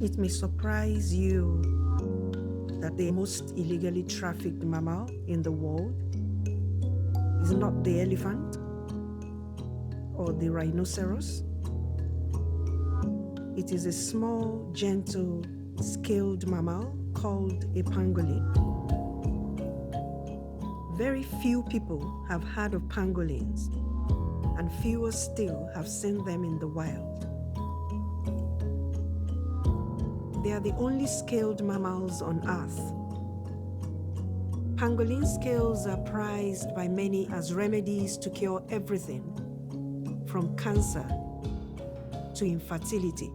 It may surprise you that the most illegally trafficked mammal in the world is not the elephant or the rhinoceros. It is a small, gentle, scaled mammal called a pangolin. Very few people have heard of pangolins, and fewer still have seen them in the wild. They are the only scaled mammals on Earth. Pangolin scales are prized by many as remedies to cure everything, from cancer to infertility,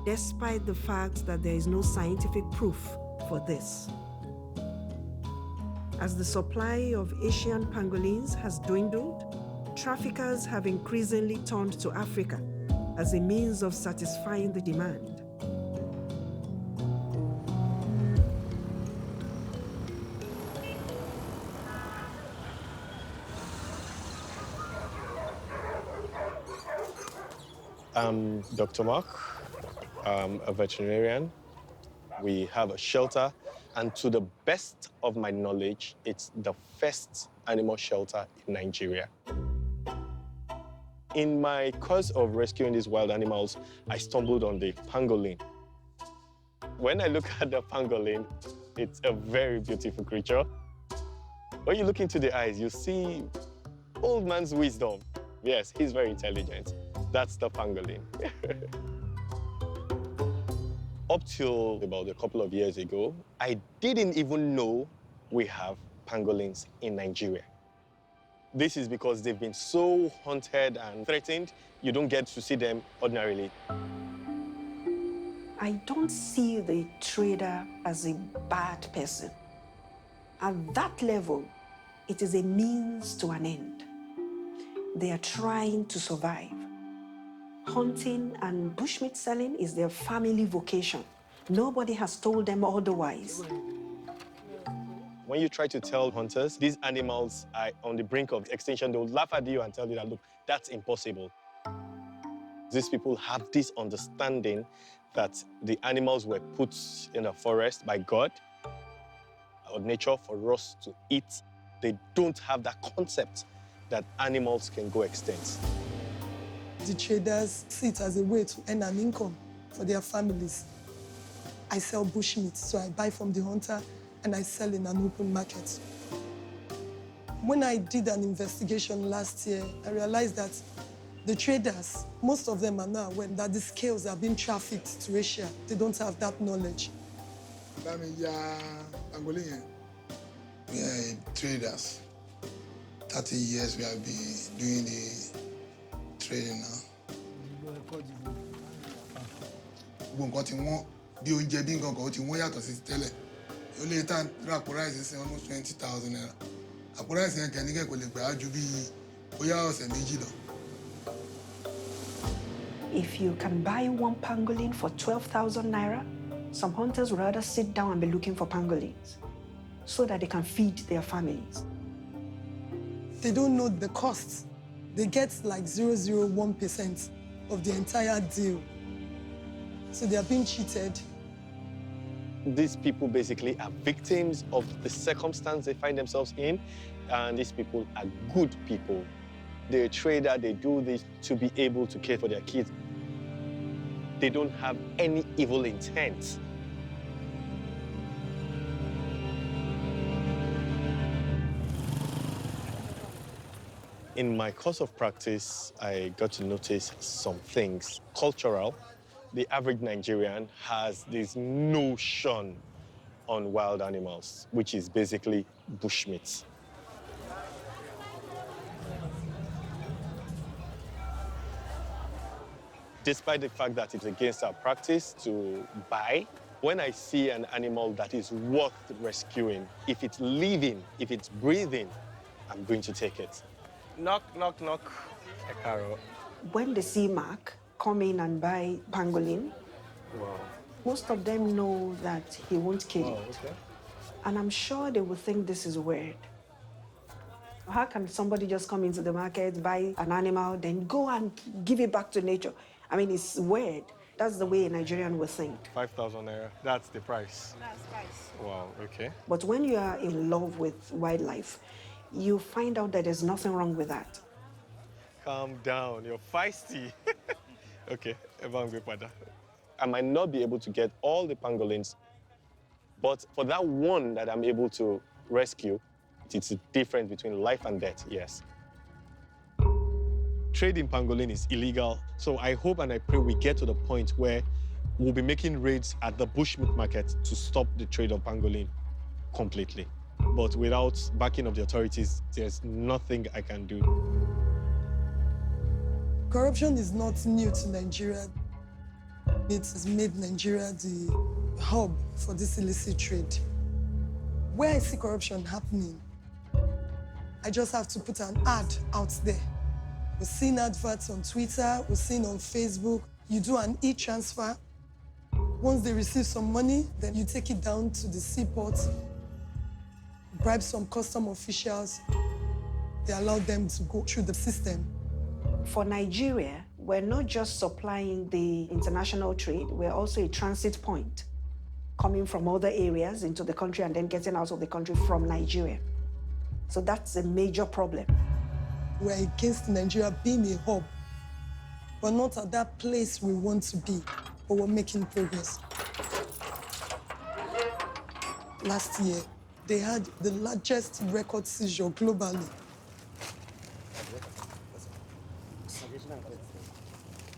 despite the fact that there is no scientific proof for this. As the supply of Asian pangolins has dwindled, traffickers have increasingly turned to Africa as a means of satisfying the demand. I'm Dr. Mark. I'm a veterinarian. We have a shelter, and to the best of my knowledge, it's the first animal shelter in Nigeria. In my course of rescuing these wild animals, I stumbled on the pangolin. When I look at the pangolin, it's a very beautiful creature. When you look into the eyes, you see old man's wisdom. Yes, he's very intelligent. That's the pangolin. Up till about a couple of years ago, I didn't even know we have pangolins in Nigeria. This is because they've been so hunted and threatened, you don't get to see them ordinarily. I don't see the trader as a bad person. At that level, it is a means to an end. They are trying to survive. Hunting and bushmeat selling is their family vocation. Nobody has told them otherwise. When you try to tell hunters these animals are on the brink of extinction, they'll laugh at you and tell you that, look, that's impossible. These people have this understanding that the animals were put in the forest by God or nature for us to eat. They don't have that concept that animals can go extinct. The traders see it as a way to earn an income for their families. I sell bushmeat, so I buy from the hunter and I sell in an open market. When I did an investigation last year, I realized that the traders, most of them are now aware that the scales are being trafficked to Asia. They don't have that knowledge. We are traders. 30 years we have been doing the trading now. Almost 20,000 naira. If you can buy one pangolin for 12,000 naira, some hunters would rather sit down and be looking for pangolins so that they can feed their families. They don't know the costs. They get like 0.001% of the entire deal. So they are being cheated. These people basically are victims of the circumstance they find themselves in, and these people are good people. They're a trader, they do this to be able to care for their kids. They don't have any evil intent. In my course of practice, I got to notice some things. Cultural. The average Nigerian has this notion on wild animals, which is basically bushmeat. Despite the fact that it's against our practice to buy, when I see an animal that is worth rescuing, if it's living, if it's breathing, I'm going to take it. Knock, knock, knock. Ekaro. When they see Mark come in and buy pangolin, Wow. most of them know that he won't kill it. Okay. And I'm sure they will think this is weird. How can somebody just come into the market, buy an animal, then go and give it back to nature? I mean, it's weird. That's the way a Nigerian would think. 5,000 naira. That's the price. That's price. Wow, okay. But when you are in love with wildlife, you find out that there's nothing wrong with that. Calm down, you're feisty. Okay, I might not be able to get all the pangolins, but for that one that I'm able to rescue, it's a difference between life and death, yes. Trading pangolin is illegal, so I hope and I pray we get to the point where we'll be making raids at the bushmeat market to stop the trade of pangolin completely. But without backing of the authorities, there's nothing I can do. Corruption is not new to Nigeria. It has made Nigeria the hub for this illicit trade. Where I see corruption happening, I just have to put an ad out there. We're seeing adverts on Twitter, we're seeing on Facebook. You do an e-transfer. Once they receive some money, then you take it down to the seaport, bribe some custom officials. They allow them to go through the system. For Nigeria, we're not just supplying the international trade, we're also a transit point, coming from other areas into the country and then getting out of the country from Nigeria. So that's a major problem. We're against Nigeria being a hub. We're not at that place we want to be, but we're making progress. Last year, they had the largest record seizure globally.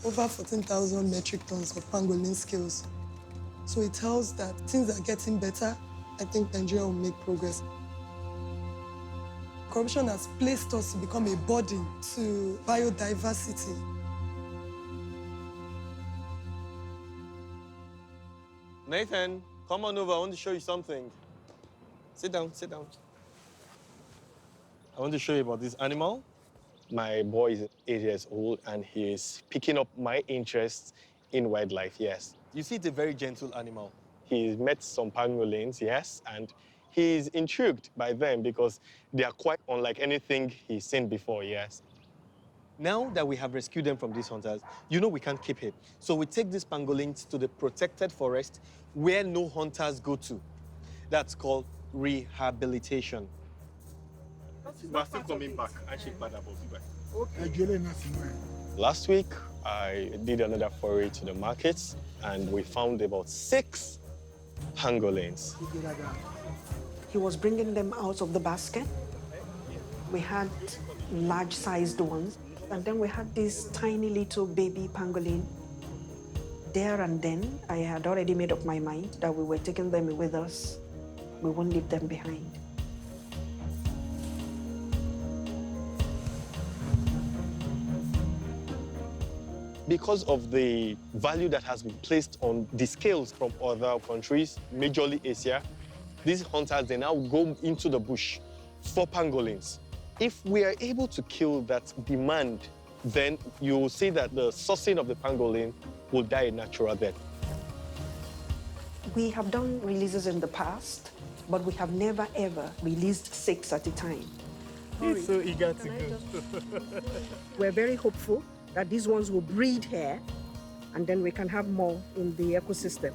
Over 14,000 metric tons of pangolin scales. So it tells that things are getting better. I think Nigeria will make progress. Corruption has placed us to become a burden to biodiversity. Nathan, come on over. I want to show you something. Sit down, sit down. I want to show you about this animal. My boy is 8 years old, and he is picking up my interest in wildlife, yes. You see, it's a very gentle animal. He's met some pangolins, yes, and he's intrigued by them because they are quite unlike anything he's seen before, yes. Now that we have rescued them from these hunters, you know we can't keep him. So we take these pangolins to the protected forest where no hunters go to. That's called rehabilitation. We're still coming back. Last week, I did another foray to the markets, and we found about 6 pangolins. He was bringing them out of the basket. We had large-sized ones, and then we had this tiny little baby pangolin. There and then, I had already made up my mind that we were taking them with us. We won't leave them behind. Because of the value that has been placed on the scales from other countries, majorly Asia, these hunters, they now go into the bush for pangolins. If we are able to kill that demand, then you will see that the sourcing of the pangolin will die a natural death. We have done releases in the past, but we have never, ever released 6 at a time. He's so eager to go. We're very hopeful that these ones will breed here, and then we can have more in the ecosystem.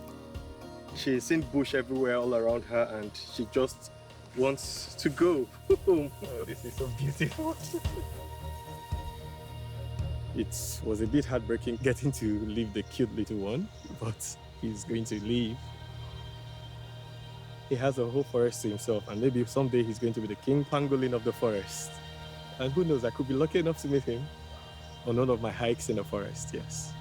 She's seen bush everywhere all around her, and she just wants to go. Oh, this is so beautiful. It was a bit heartbreaking getting to leave the cute little one, but he's going to leave. He has a whole forest to himself, and maybe someday he's going to be the king pangolin of the forest. And who knows, I could be lucky enough to meet him on one of my hikes in the forest, yes.